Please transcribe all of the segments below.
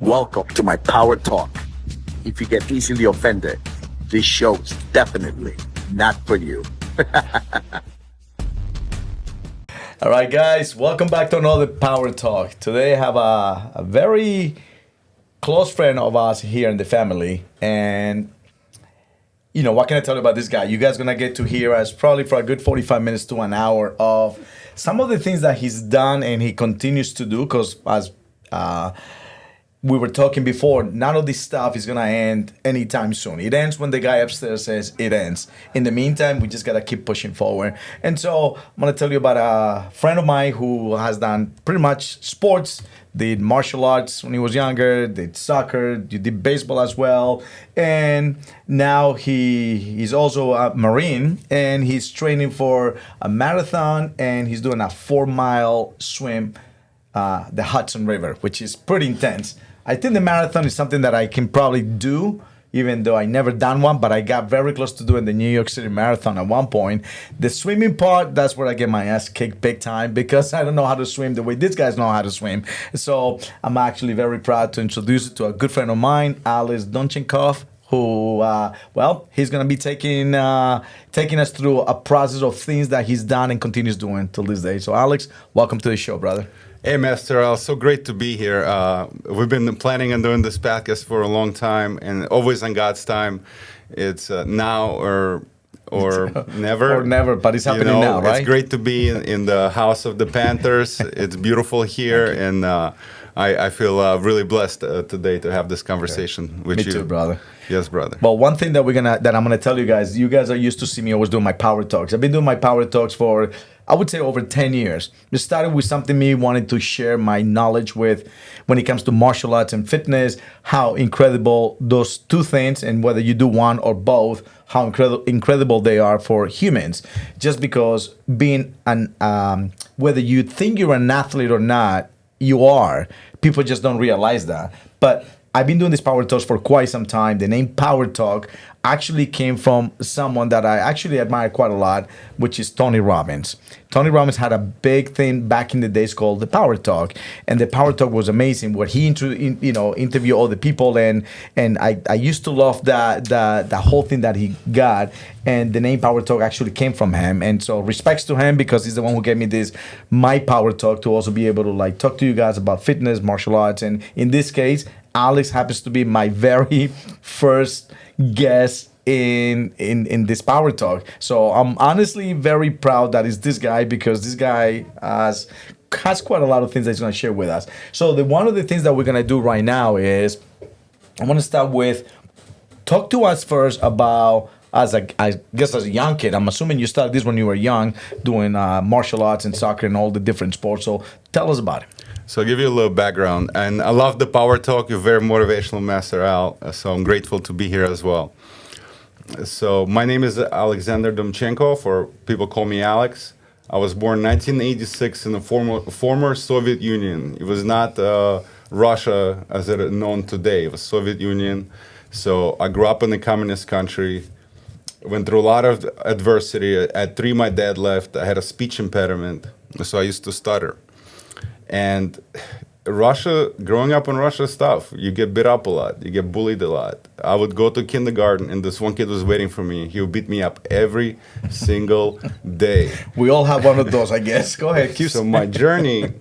Welcome to my Power Talk. If you get easily offended, this show is definitely not for you. All right, guys, welcome back to another Power Talk. Today I have a very close friend of us here in the family. And, what can I tell you about this guy? You guys going to get to hear us probably for a good 45 minutes to an hour of some of the things that he's done and he continues to do because as we were talking before, none of this stuff is going to end anytime soon. It ends when the guy upstairs says it ends. In the meantime, we just got to keep pushing forward. And so I'm going to tell you about a friend of mine who has done pretty much sports, did martial arts when he was younger, did soccer, did baseball as well. And now he's also a Marine and he's training for a marathon and he's doing a 4-mile swim the Hudson River, which is pretty intense. I think the marathon is something that I can probably do, even though I never done one, but I got very close to doing the New York City Marathon at one point. The swimming part, that's where I get my ass kicked big time because I don't know how to swim the way these guys know how to swim. So I'm actually very proud to introduce you to a good friend of mine, Alex Donchenkov, who, he's going to be taking us through a process of things that he's done and continues doing till this day. So, Alex, welcome to the show, brother. Hey, Master Al, so great to be here. We've been planning on doing this podcast for a long time, and always on God's time. It's now or never. Or never, but it's happening now, right? It's great to be in the house of the Panthers. It's beautiful here, and I feel really blessed today to have this conversation with you. Me too, brother. Yes, brother. Well, one thing that I'm gonna tell you guys are used to see me always doing my power talks. I've been doing my power talks for, I would say, over 10 years. It started with something me wanting to share my knowledge with when it comes to martial arts and fitness, how incredible those two things, and whether you do one or both, how incredible they are for humans. Just because being whether you think you're an athlete or not, you are. People just don't realize that. But I've been doing this Power Talks for quite some time. The name Power Talk actually came from someone that I actually admire quite a lot, which is Tony Robbins. Tony Robbins had a big thing back in the days called the Power Talk, and the Power Talk was amazing. Where he interviewed all the people, and I used to love the whole thing that he got. And the name Power Talk actually came from him, and so respects to him because he's the one who gave me my Power Talk to also be able to talk to you guys about fitness, martial arts, and in this case, Alex happens to be my very first guest in this Power Talk. So I'm honestly very proud that it's this guy because this guy has quite a lot of things that he's going to share with us. So one of the things that we're going to do right now is I want to start with talk to us first about as a young kid. I'm assuming you started this when you were young doing martial arts and soccer and all the different sports. So tell us about it. So I'll give you a little background. And I love the Power Talk. You're very motivational, Master Al. So I'm grateful to be here as well. So my name is Alexander Domchenkov, or people call me Alex. I was born in 1986 in the former Soviet Union. It was not Russia as it is known today. It was Soviet Union. So I grew up in a communist country. Went through a lot of adversity. At 3, my dad left. I had a speech impediment, so I used to stutter. And growing up in Russia is tough. You get beat up a lot. You get bullied a lot. I would go to kindergarten, and this one kid was waiting for me. He would beat me up every single day. We all have one of those, I guess. Go ahead. So my journey,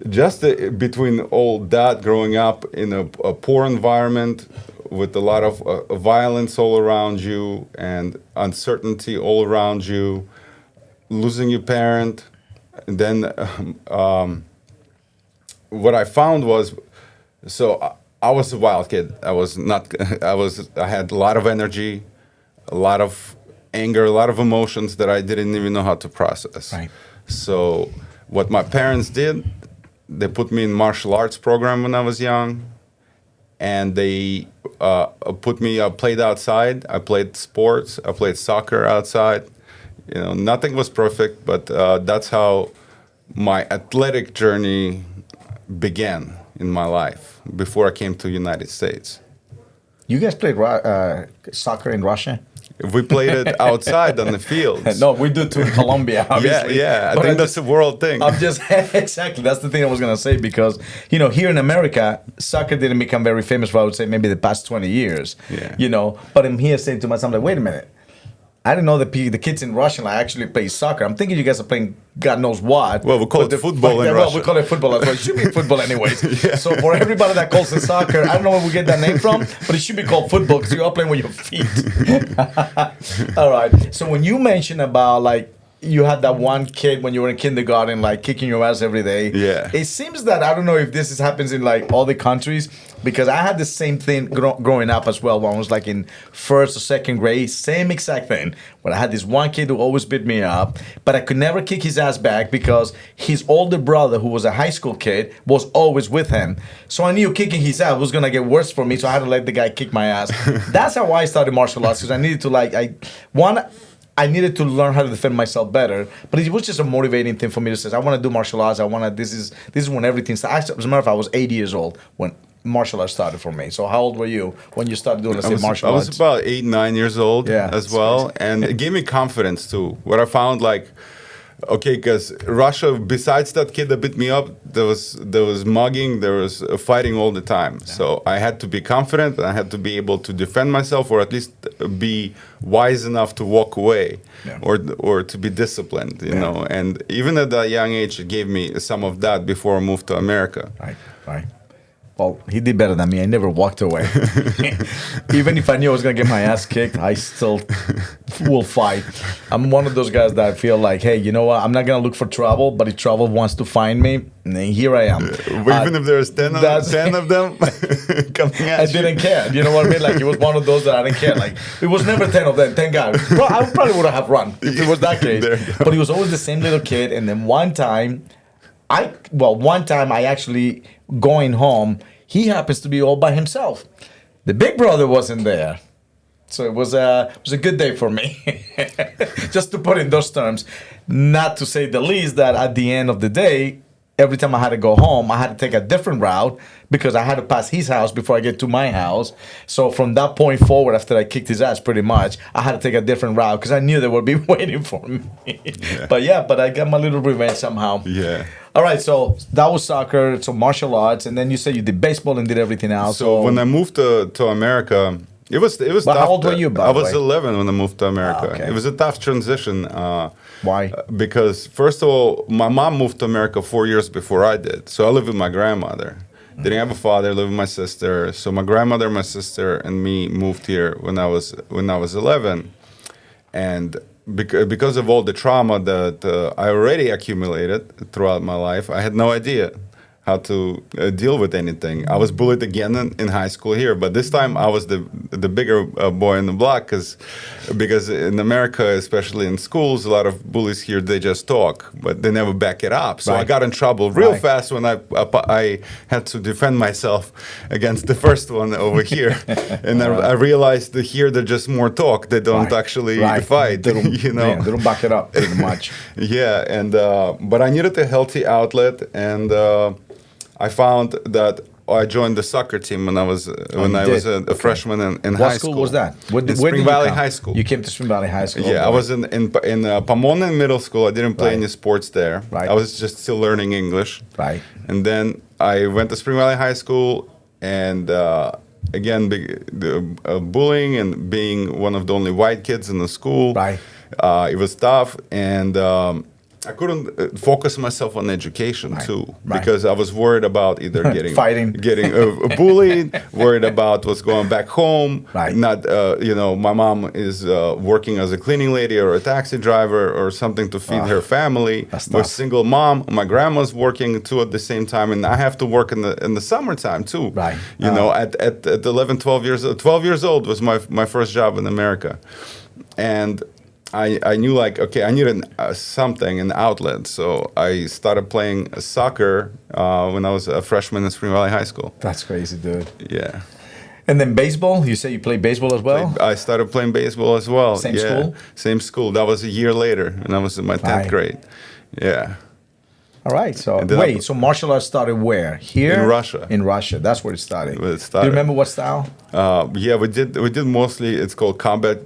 just between all that, growing up in a poor environment with a lot of violence all around you and uncertainty all around you, losing your parent, and then what I found was, so I was a wild kid. I had a lot of energy, a lot of anger, a lot of emotions that I didn't even know how to process. Right. So what my parents did, they put me in martial arts program when I was young, and they I played outside. I played sports. I played soccer outside. Nothing was perfect, but that's how my athletic journey began in my life before I came to the United States. You guys played soccer in Russia? We played it outside on the fields. No, we do too in Colombia, obviously. Yeah. I But think that's a world thing. I'm just exactly. That's the thing I was gonna say because here in America, soccer didn't become very famous for I would say maybe the past 20 years. Yeah. But I'm here saying to myself like, wait a minute, I didn't know the kids in Russia like actually play soccer. I'm thinking you guys are playing God knows what. Well, we call But it football in Well, Russia. we call it football as well. It should be football anyways. So for everybody that calls it soccer, I don't know where we get that name from, but it should be called football because you are playing with your feet. All right. So when you mentioned about like you had that one kid when you were in kindergarten, like kicking your ass every day. Yeah. It seems that I don't know if this happens in like all the countries because I had the same thing growing up as well when I was like in first or second grade, same exact thing. But I had this one kid who always beat me up, but I could never kick his ass back because his older brother, who was a high school kid, was always with him. So I knew kicking his ass was gonna get worse for me, so I had to let the guy kick my ass. That's how I started martial arts because I needed to I needed to learn how to defend myself better, but it was just a motivating thing for me to say, I want to do martial arts. This is when everything started. As a matter of fact, I was 8 years old when martial arts started for me. So how old were you when you started doing, martial arts? I was about 8, 9 years old as well. Crazy. And it gave me confidence too. What I found okay, because Russia, besides that kid that beat me up, there was mugging, there was fighting all the time. Yeah. So I had to be confident, and I had to be able to defend myself, or at least be wise enough to walk away, or to be disciplined, you know. And even at that young age, it gave me some of that before I moved to America. Right. Well, he did better than me. I never walked away. Even if I knew I was going to get my ass kicked, I still will fight. I'm one of those guys that I feel like, hey, you know what? I'm not going to look for trouble, but if trouble wants to find me, then here I am. Even if there's 10 of them coming at I didn't care. You know what I mean? Like, it was one of those that I didn't care. Like, it was never 10 of them, 10 guys. I probably would have run if it was that case. But he was always the same little kid. And then one time I actually going home, he happens to be all by himself. The big brother wasn't there. So it was a good day for me. Just to put in those terms. Not to say the least that at the end of the day, every time I had to go home, I had to take a different route because I had to pass his house before I get to my house. So from that point forward, after I kicked his ass pretty much, I had to take a different route because I knew they would be waiting for me. But I got my little revenge somehow. Yeah. All right, so that was soccer, so martial arts, and then you said you did baseball and did everything else. So when I moved to America, it was But tough. how old were you, by I the was way? 11 when I moved to America. Okay. It was a tough transition. Why? Because first of all, my mom moved to America 4 years before I did. So I lived with my grandmother. Didn't have a father, lived with my sister. So my grandmother, my sister, and me moved here when I was 11. And because of all the trauma that I already accumulated throughout my life, I had no idea how to deal with anything. I was bullied again in high school here, but this time I was the bigger boy in the block because in America, especially in schools, a lot of bullies here, they just talk, but they never back it up. So I got in trouble real fast when I had to defend myself against the first one over here. And I realized that here they're just more talk. They don't actually fight, They don't, you know. they don't back it up pretty much. Yeah, and but I needed a healthy outlet, and I found that I joined the soccer team when I was a freshman in high school. What school was that? In Spring Valley High School. You came to Spring Valley High School. Yeah, I was in Pomona in middle school. I didn't play any sports there. I was just still learning English. Right. And then I went to Spring Valley High School, and again, bullying and being one of the only white kids in the school. Right. It was tough, and I couldn't focus myself on education too, because I was worried about either getting bullied, worried about what's going back home. Not, my mom is working as a cleaning lady or a taxi driver or something to feed her family. We're single mom. My grandma's working too at the same time, and I have to work in the summertime too. You know, at 11, 12 years old was my first job in America, and I knew I needed an outlet, so I started playing soccer when I was a freshman in Spring Valley High School. That's crazy, dude. Yeah. And then baseball? You say you played baseball as well? I started playing baseball as well. Same school? Same school. That was a year later, and I was in my 10th grade. Yeah. All right. So And then wait. So martial arts started where? Here In Russia. In Russia. That's where it started. Where it Do started. you remember what style? Yeah, we did mostly. It's called combat.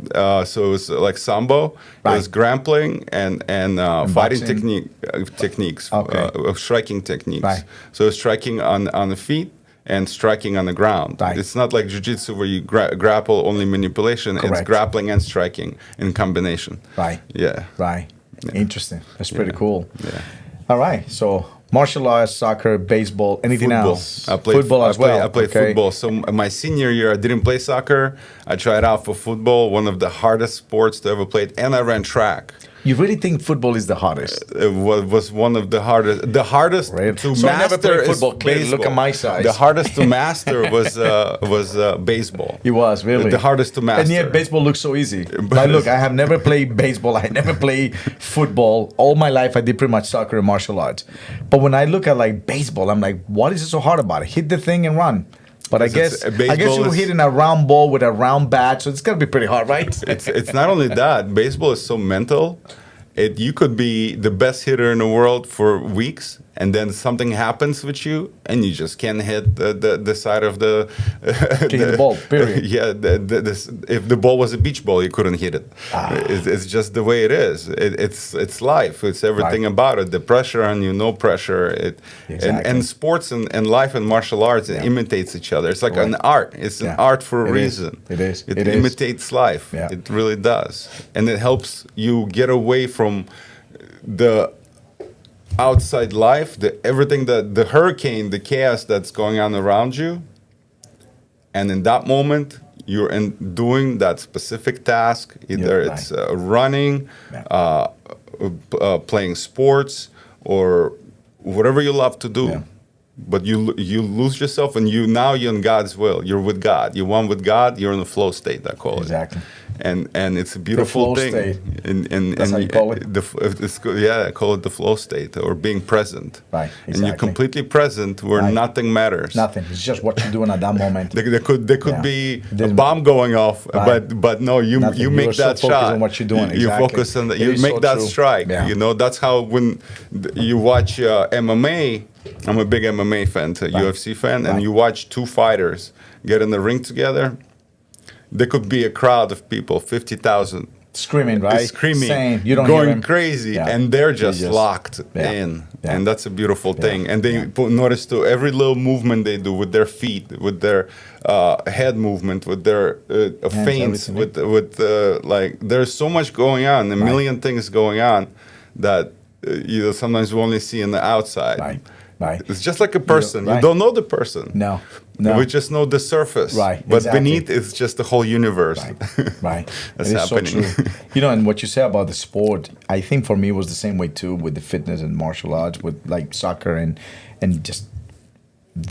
So it was like sambo. Right. It was grappling and fighting boxing? techniques, Okay. striking techniques. Right. So striking on the feet and striking on the ground. Right. It's not like jiu-jitsu where you grapple only manipulation. It's Correct. grappling and striking in combination. Right. Yeah. Right. Interesting. That's pretty cool. Yeah. All right. So martial arts, soccer, baseball, anything Football. else? I played Football as well. I played okay. football. So my senior year, I didn't play soccer. I tried out for football, one of the hardest sports to ever play, and I ran track. You really think football is the hardest? It was one of the hardest. The hardest Really? to So I never master played is football, clearly. baseball. Look at my size. The hardest to master was baseball. It was really The hardest to master. And yet baseball looks so easy. Like, look, I have never played baseball. I never played football. All my life, I did pretty much soccer and martial arts. But when I look at like baseball, I'm like, what is it so hard about it? Hit the thing and run. But I guess baseball you're is- hitting a round ball with a round bat, so it's gonna be pretty hard, right? It's not only that. Baseball is so mental. You could be the best hitter in the world for weeks, and then something happens with you, and you just can't hit the side of the The ball, period. Yeah, if the ball was a beach ball, you couldn't hit it. It's just the way it is. It's life. It's everything Right. about it. The pressure on you, no pressure. Exactly. And sports and life and martial arts it imitates each other. It's like an art. It's an Yeah. art for a It is. reason. It is. It It is. imitates life. Yeah. It really does. And it helps you get away from the outside life, everything the hurricane, the chaos that's going on around you. And in that moment, you're doing that specific task. Either Yeah, it's running, Yeah. playing sports, or whatever you love to do. Yeah. But you lose yourself, and you're in God's will. You're with God. You're one with God. You're in the flow state. I call Exactly. it. And it's a beautiful flow thing. state. And That's how you call it? I call it the flow state or being present. Right, And you're exactly. completely present where Right. nothing matters. Nothing. It's just what you're doing at that moment. There could Yeah. be a There's- bomb going off, Right. but no, you Nothing. make You're so that focused shot. on what you're doing. You Exactly. focus on that. It You is make so that true. strike. Yeah. You know that's how when you watch MMA. I'm a big MMA fan, UFC fan, and Right. you watch two fighters get in the ring together. There could be a crowd of people, 50,000. Screaming, right? Screaming, Saying, you don't hear going him. crazy, Yeah. and they're They just locked Yeah. in, Yeah. and that's a beautiful Yeah. thing. And they Yeah. notice to every little movement they do with their feet, with their head movement, with their feints, everything. with like. There's so much going on, a million things going on, that sometimes we only see on the outside. Right. Right. It's just like a person. right. You don't know the person. No. No. We just know the surface. Right, But exactly. beneath, it's just the whole universe. Right. That's It is happening. So true. You know, and what you say about the sport, I think for me it was the same way too with the fitness and martial arts, with like soccer and just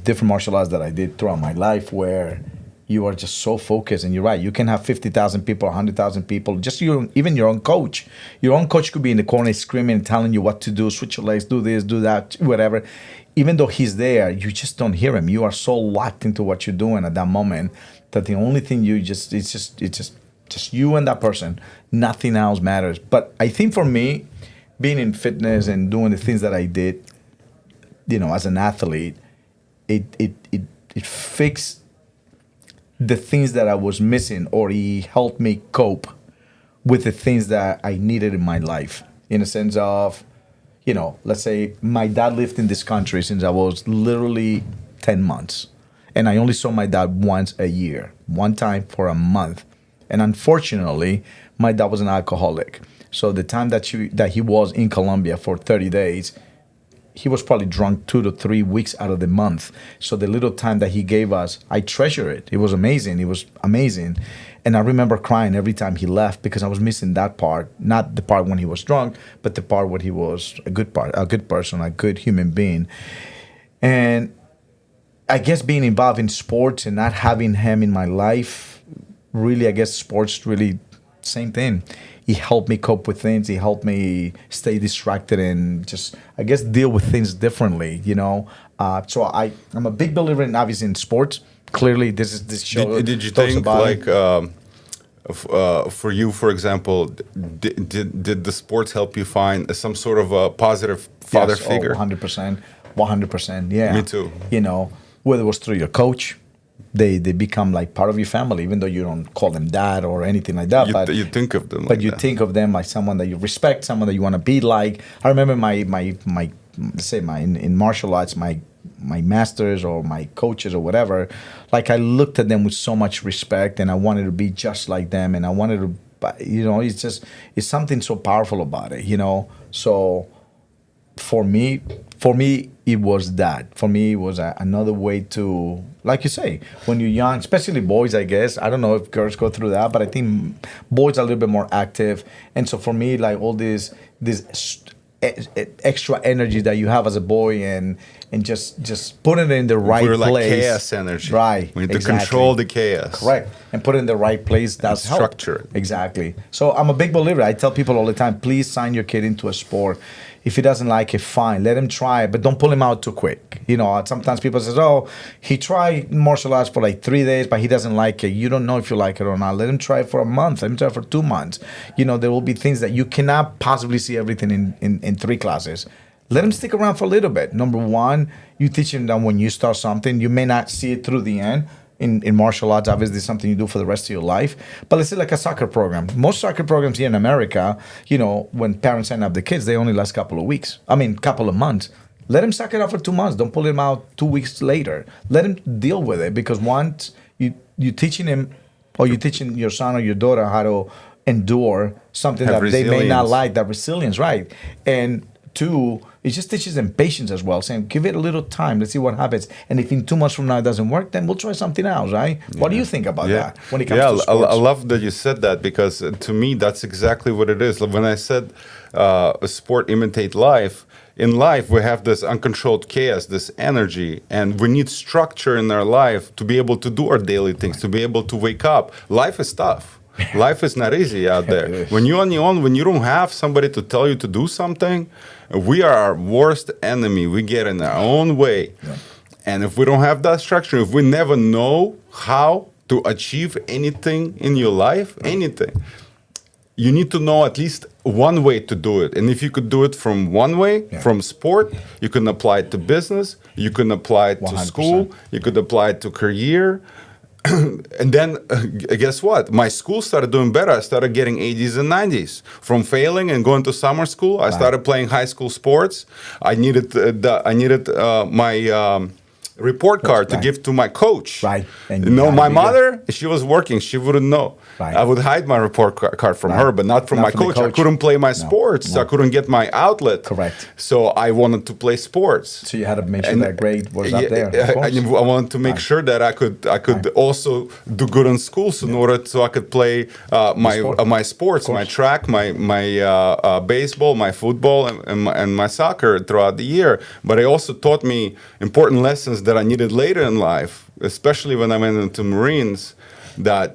different martial arts that I did throughout my life, where you are just so focused. And you're right, you can have 50,000 people, 100,000 people, just even your own coach. Your own coach could be in the corner screaming and telling you what to do, switch your legs, do this, do that, whatever. Even though he's there, you just don't hear him. You are so locked into what you're doing at that moment that the only thing it's just you and that person. Nothing else matters. But I think for me, being in fitness and doing the things that I did, as an athlete, it fixed the things that I was missing, or it helped me cope with the things that I needed in my life. In a sense of, let's say my dad lived in this country since I was literally 10 months. And I only saw my dad once a year, one time for a month. And unfortunately, my dad was an alcoholic. So the time that he was in Colombia for 30 days, he was probably drunk 2 to 3 weeks out of the month. So the little time that he gave us, I treasure it. It was amazing. It was amazing. And I remember crying every time he left because I was missing that part. Not the part when he was drunk, but the part when he was a good person, a good human being. And I guess being involved in sports and not having him in my life, really, I guess sports really, same thing. He helped me cope with things. He helped me stay distracted and just, I guess, deal with things differently, So I'm a big believer in, obviously, in sports. Clearly, this show Did you talks think about like it. for you, for example, did the sports help you find some sort of a positive father Yes, figure? 100%. 100%. Yeah. Me too. You know, whether it was through your coach, they become like part of your family, even though you don't call them dad or anything like that. You think of them, but like you that. think of them like someone that you respect, someone that you want to be like. I remember my let's say in martial arts, my masters or my coaches or whatever, like I looked at them with so much respect, and I wanted to be just like them, and I wanted to, you know, it's something so powerful about it, you know. So for me, it was that. For me, it was another way to, like you say, when you're young, especially boys, I guess. I don't know if girls go through that, but I think boys are a little bit more active. And so for me, like all this extra energy that you have as a boy, and just put it in the right We're like place. chaos energy. Right. We need to exactly. control the chaos. Correct. And put it in the right place. That's help. structure it. Exactly. So I'm a big believer. I tell people all the time, please sign your kid into a sport. If he doesn't like it, fine. Let him try it, but don't pull him out too quick. You know, sometimes people say, oh, he tried martial arts for like 3 days, but he doesn't like it. You don't know if you like it or not. Let him try it for a month. Let him try it for 2 months. You know, there will be things that you cannot possibly see everything in 3 classes. Let him stick around for a little bit. Number one, you teach him that when you start something, you may not see it through the end. In martial arts, obviously, it's something you do for the rest of your life. But let's say like a soccer program. Most soccer programs here in America, you know, when parents sign up the kids, they only last a couple of weeks. I mean, couple of months. Let him suck it out for 2 months. Don't pull him out 2 weeks later. Let him deal with it, because once you're teaching him, or you're teaching your son or your daughter how to endure something Have that they may not resilience. like, that resilience, right? And 2, it just teaches them patience as well, saying, give it a little time, let's see what happens. And if in 2 months from now it doesn't work, then we'll try something else, right? What do you think about that when it comes to sports? I love that you said that, because to me, that's exactly what it is. Like, when I said a sport imitate life, in life, we have this uncontrolled chaos, this energy, and we need structure in our life to be able to do our daily things, to be able to wake up. Life is tough. Life is not easy out there. When you're on your own, when you don't have somebody to tell you to do something, we are our worst enemy. We get in our own way. Yeah. And if we don't have that structure, if we never know how to achieve anything in your life, anything, you need to know at least one way to do it. And if you could do it from one way, Yeah. from sport, you can apply it to business, you can apply it to 100%. school, you could apply it to career. And then guess what? My school started doing better. I started getting 80s and 90s from failing and going to summer school. I started playing high school sports. I needed my report card to right. give to my coach. Right. And You know, you my gotta be mother, she was working. She wouldn't know. Right. I would hide my report card from Right. her, but not from Not my from the coach. I coach. couldn't play my sports. no. I couldn't get my outlet. Correct. So I wanted to play sports. So you had to make sure And- that grade was up there. Of I course. wanted to make sure that I could also do good in school, so in order so I could play sport. my sports, my track, my baseball, my football, and my soccer throughout the year. But it also taught me important lessons that I needed later in life, especially when I went into Marines. That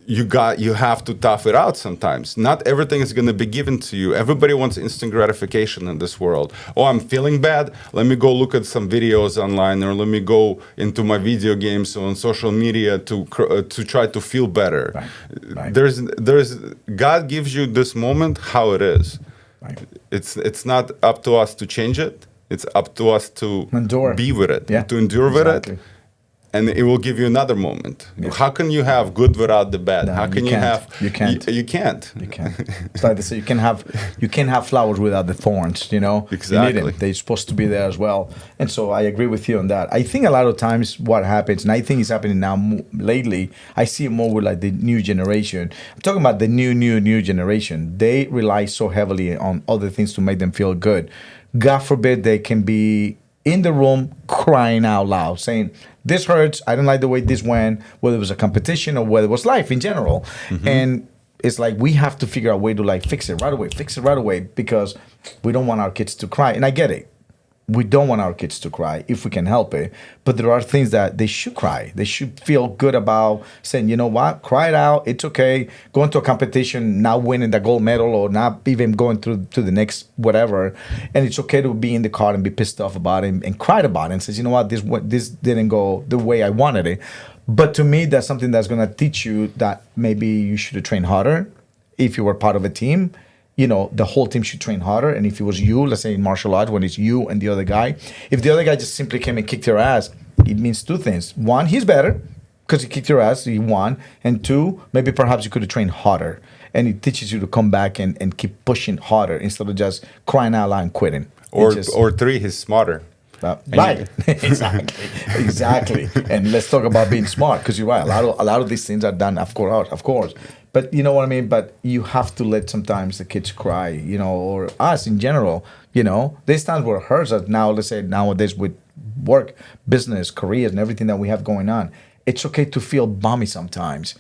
you have to tough it out sometimes. Not everything is going to be given to you. Everybody wants instant gratification in this world. Oh, I'm feeling bad. Let me go look at some videos online, or let me go into my video games on social media to try to feel better. Right. There's God gives you this moment how it is. Right. It's not up to us to change it. It's up to us to Endure. be with it, Yeah, to endure exactly. with it. And it will give you another moment. How can you have good without the bad? No, How can you you can't. have? You can't. You can't. You can't. It's like they say, you can't have flowers without the thorns. You know, You Exactly. need them. They're supposed to be there as well. And so I agree with you on that. I think a lot of times what happens, and I think it's happening now lately. I see it more with like the new generation. I'm talking about the new generation. They rely so heavily on other things to make them feel good. God forbid they can be in the room crying out loud, saying, this hurts, I don't like the way this went, whether it was a competition or whether it was life in general. And it's like we have to figure out a way to like fix it right away, because we don't want our kids to cry. And I get it. We don't want our kids to cry if we can help it. But there are things that they should cry. They should feel good about saying, you know what, cry it out. It's okay. Going to a competition, not winning the gold medal or not even going through to the next whatever. And it's okay to be in the car and be pissed off about it and cry about it and says, you know what, this didn't go the way I wanted it. But to me, that's something that's going to teach you that maybe you should have trained harder if you were part of a team. The whole team should train harder. And if it was you, let's say in martial arts, when it's you and the other guy, if the other guy just simply came and kicked your ass, it means two things. One, he's better because he kicked your ass, he won. And two, maybe perhaps you could have trained harder. And it teaches you to come back and keep pushing harder instead of just crying out loud and quitting. Or three, he's smarter. Right, exactly. And let's talk about being smart, because you're right. A lot of these things are done, of course. But you know what I mean. But you have to let sometimes the kids cry, or us in general. There's times where it hurts us. Now, let's say nowadays with work, business, careers, and everything that we have going on, it's okay to feel bummy sometimes.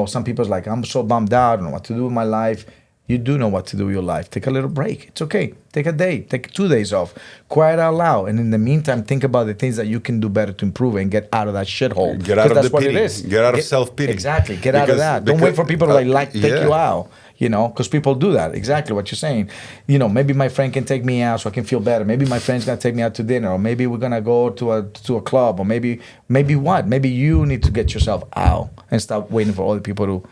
Some people's like, I'm so bummed out. I don't know what to do with my life. You do know what to do with your life. Take a little break. It's okay. Take a day. Take 2 days off. Quiet out loud. And in the meantime, think about the things that you can do better to improve and get out of that shithole. Get out of that's the what pity. It is. Get out of self-pity. Exactly. Get out of that. Don't wait for people to take yeah. you out. Because people do that. Exactly what you're saying. Maybe my friend can take me out so I can feel better. Maybe my friend's gonna take me out to dinner, or maybe we're gonna go to a club, or maybe what? Maybe you need to get yourself out and stop waiting for other people to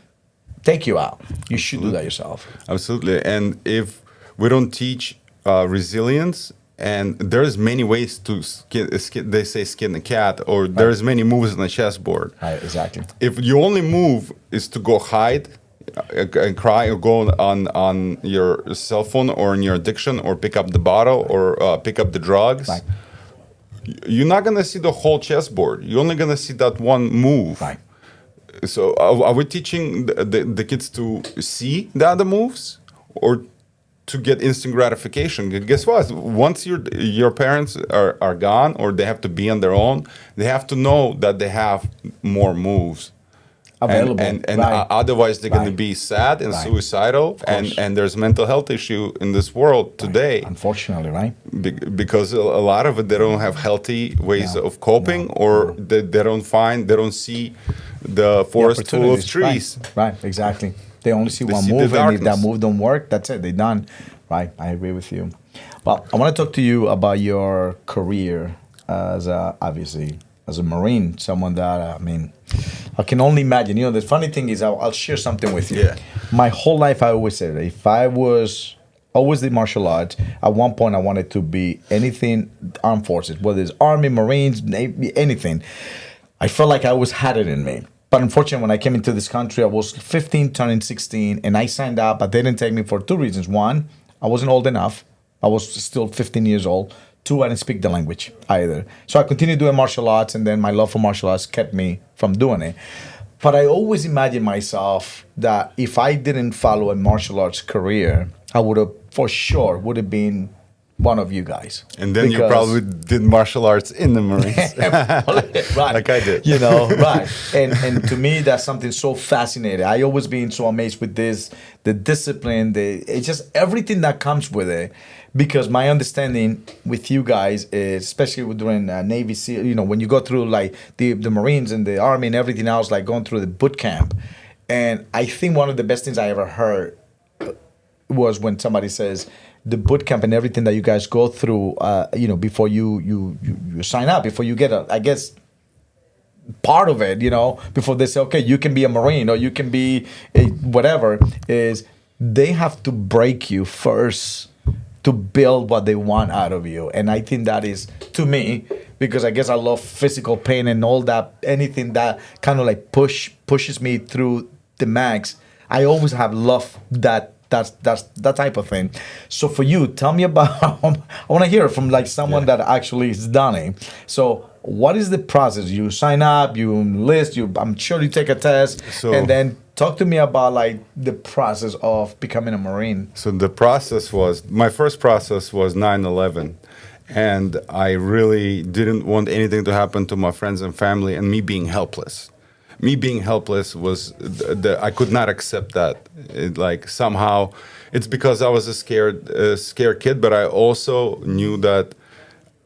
take you out. You should do that yourself. Absolutely. And if we don't teach resilience, and there's many ways to they say skin a cat, or there's many moves on the chessboard. Right, exactly. If your only move is to go hide and cry, or go on your cell phone, or in your addiction, or pick up the bottle, or pick up the drugs, right, you're not going to see the whole chessboard. You're only going to see that one move. Right. So are we teaching the kids to see the other moves, or to get instant gratification? Guess what? Once your parents are gone, or they have to be on their own, they have to know that they have more moves available. And right. Otherwise they're going to Right. be sad and Right. suicidal. And there's mental health issue in this world today. Unfortunately, right? Because a lot of it, they don't have healthy ways No. of coping, or they don't see the forest full of Opportunities. trees. Right, exactly. They only see They one see the move, and if that darkness. move don't work, that's it. They're done. Right, I agree with you. Well, I want to talk to you about your career as obviously as a Marine, someone that I can only imagine. The funny thing is, I'll share something with you. Yeah. My whole life, I always said, if I was always did martial arts, at one point I wanted to be anything armed forces, whether it's Army, Marines, Navy, anything. I felt like I always had it in me. But unfortunately, when I came into this country, I was 15, turning 16, and I signed up, but they didn't take me for two reasons. One, I wasn't old enough. I was still 15 years old. Two, I didn't speak the language either. So I continued doing martial arts, and then my love for martial arts kept me from doing it. But I always imagined myself that if I didn't follow a martial arts career, I would have, for sure, would have been one of you guys. And then you Because- probably did martial arts in the Marines. right. Like I did. Right. And to me, that's something so fascinating. I always been so amazed with this, the discipline, it's just everything that comes with it. Because my understanding with you guys is, especially during Navy SEAL, when you go through like the Marines and the Army and everything else, like going through the boot camp. And I think one of the best things I ever heard was when somebody says, the boot camp and everything that you guys go through, before you sign up, before you get part of it, before they say, okay, you can be a Marine or you can be whatever, is they have to break you first to build what they want out of you. And I think that is, to me, because I guess I love physical pain and all that, anything that kind of like pushes me through the max, I always have loved that type of thing. So for you, tell me about, I want to hear it from like someone that actually has done it. So what is the process? You sign up, you enlist, I'm sure you take a test, and then talk to me about like the process of becoming a Marine. So my first process was 9/11. And I really didn't want anything to happen to my friends and family, and me being helpless. Me being helpless was I could not accept that. Somehow, it's because I was a scared kid, but I also knew that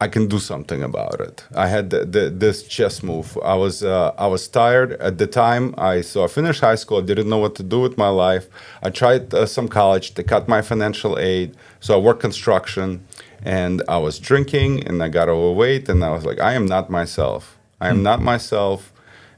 I can do something about it. I had this chess move. I was tired at the time. I finished high school. I didn't know what to do with my life. I tried some college. They cut my financial aid, so I worked construction, and I was drinking, and I got overweight, and I was like, I am not myself. I am not myself.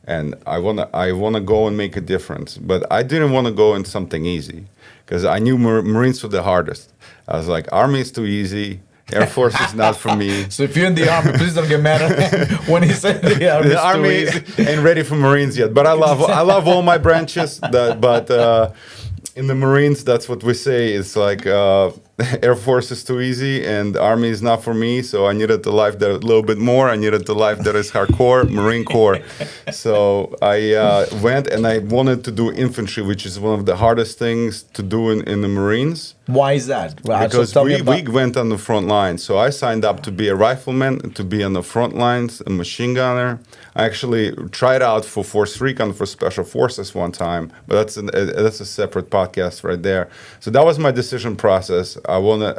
and I wanna go and make a difference. But I didn't want to go in something easy because I knew Marines were the hardest. I was like, Army is too easy. Air Force is not for me. So if you're in the Army, please don't get mad at him when he said the Army The Army ain't ready for Marines yet. But I love all my branches. But in the Marines, that's what we say. It's like Air Force is too easy and Army is not for me. So I needed the life that a little bit more. I needed the life that is hardcore, Marine Corps. So I went and I wanted to do infantry, which is one of the hardest things to do in the Marines. Why is that? Because we went on the front lines. So I signed up to be a rifleman, to be on the front lines, a machine gunner. I actually tried out for Force Recon for Special Forces one time, but that's a separate podcast right there. So that was my decision process. I wanted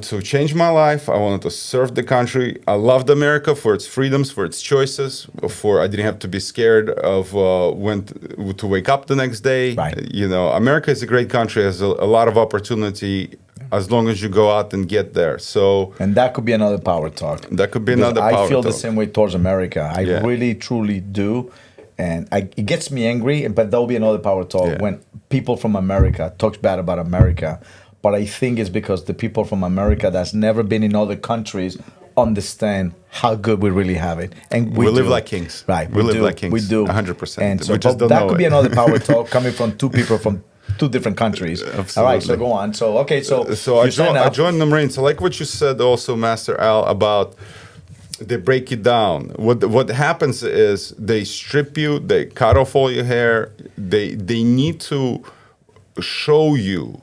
to change my life. I wanted to serve the country. I loved America for its freedoms, for its choices. I didn't have to be scared of when to wake up the next day. Right. You know, America is a great country. Has a lot of opportunity as long as you go out and get there. So, and that could be another power talk. That could be Because another power talk. I feel the same way towards America. I Yeah. really, truly do. And it gets me angry, but there'll be another power talk Yeah. when people from America talk bad about America. But I think it's because the people from America that's never been in other countries understand how good we really have it. And we live do. like kings. Right. We live do. like kings. We do. 100%. And so We just but don't that know could be it. another power talk coming from two people from two different countries. All right, so Absolutely. go on. So, okay, so I you sign up. joined the Marines. I like what you said also, Master Al, about they break you down. What happens is they strip you, they cut off all your hair, they need to show you.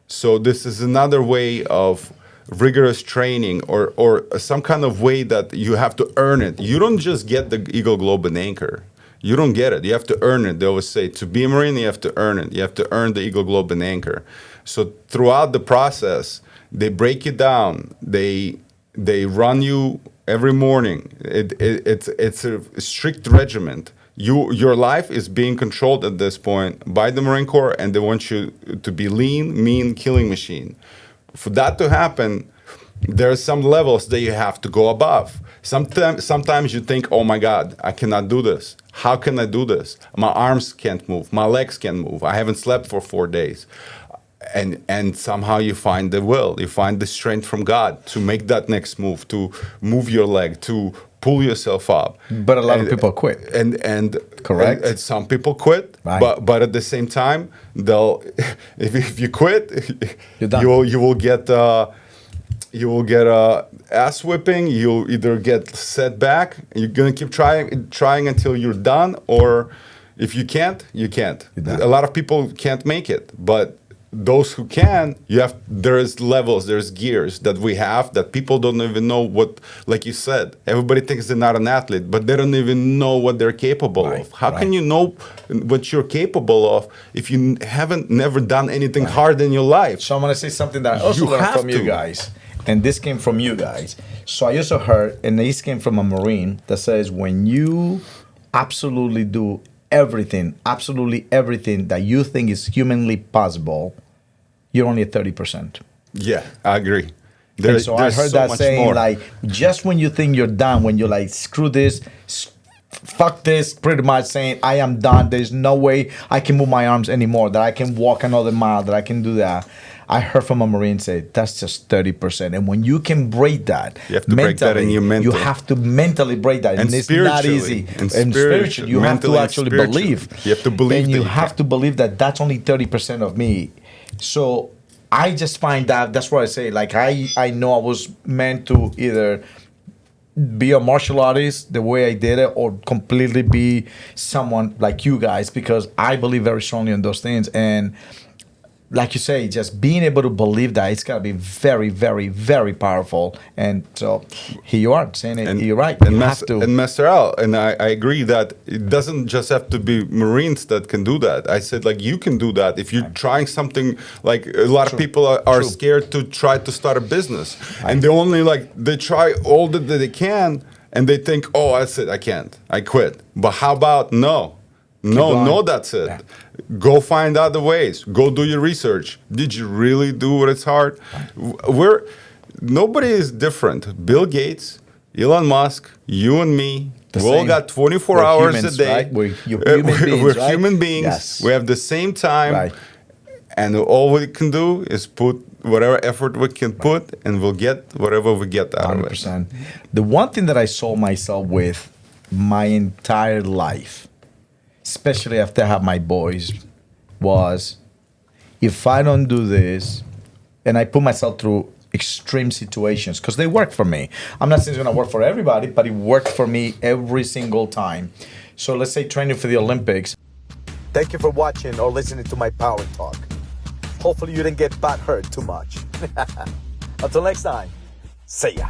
So this is another way of rigorous training or some kind of way that you have to earn it. You don't just get the Eagle Globe and Anchor. You don't get it. You have to earn it. They always say to be a Marine, you have to earn it. You have to earn the Eagle Globe and Anchor. So throughout the process, they break you down. They run you every morning. It's a strict regiment. Your life is being controlled at this point by the Marine Corps, and they want you to be lean, mean, killing machine. For that to happen, there are some levels that you have to go above. Sometimes you think, oh my God, I cannot do this. How can I do this? My arms can't move. My legs can't move. I haven't slept for 4 days. And somehow you find the will, you find the strength from God to make that next move, to move your leg, to pull yourself up. But a lot of people quit. And Correct. And some people quit, Right. but at the same time, they'll if you quit, You're done. you will get a ass whipping. You'll either get set back. You're gonna keep trying until you're done, or if you can't, you can't. You're done. A lot of people can't make it, but those who can, there's levels, there's gears that we have that people don't even know what, like you said, everybody thinks they're not an athlete, but they don't even know what they're capable Right, of. How right. can you know what you're capable of if you haven't never done anything hard in your life? So I'm gonna say something that I also You learned have from you to. guys, and this came from you guys. So I also heard, and this came from a Marine that says when you absolutely do absolutely everything that you think is humanly possible, you're only at 30%. Yeah, I agree. And so I there's heard so that much saying, more. like, just when you think you're done, when you're like, screw this, fuck this, pretty much saying, I am done. There's no way I can move my arms anymore, that I can walk another mile, that I can do that. I heard from a Marine say, that's just 30%. And when you can break that, You have to break that in your mental. You have to mentally break that. And And it's not spiritually. easy. And spiritually, you have to mentally and actually spiritually. believe. You have to believe And that you you have can. to believe that that's only 30% of me. So I just find that's what I say. Like I know I was meant to either be a martial artist the way I did it, or completely be someone like you guys, because I believe very strongly in those things. And like you say, just being able to believe that, it's got to be very, very, very powerful. And so here you are saying it. You're right. You have to. And Master Al, and I agree that it doesn't just have to be Marines that can do that. I said, like, you can do that. If you're trying something, like a lot of people are True. scared to try to start a business. And they only, they try all that they can, and they think, oh, that's it, I can't. I quit. But how about no? going. No, that's it. Yeah. Go find other ways. Go do your research. Did you really do what it's hard? Nobody is different. Bill Gates, Elon Musk, you and me, The We all same. got 24 We're hours humans, a day. right? We're human beings, We're right? human beings. Yes. We have the same time. Right. And all we can do is put whatever effort we can put, and we'll get whatever we get out of it. 100%. The one thing that I saw myself with my entire life, especially after I have my boys, was if I don't do this, and I put myself through extreme situations because they work for me. I'm not saying it's going to work for everybody, but it worked for me every single time. So let's say training for the Olympics. Thank you for watching or listening to my Power Talk. Hopefully you didn't get butt hurt too much. Until next time, see ya.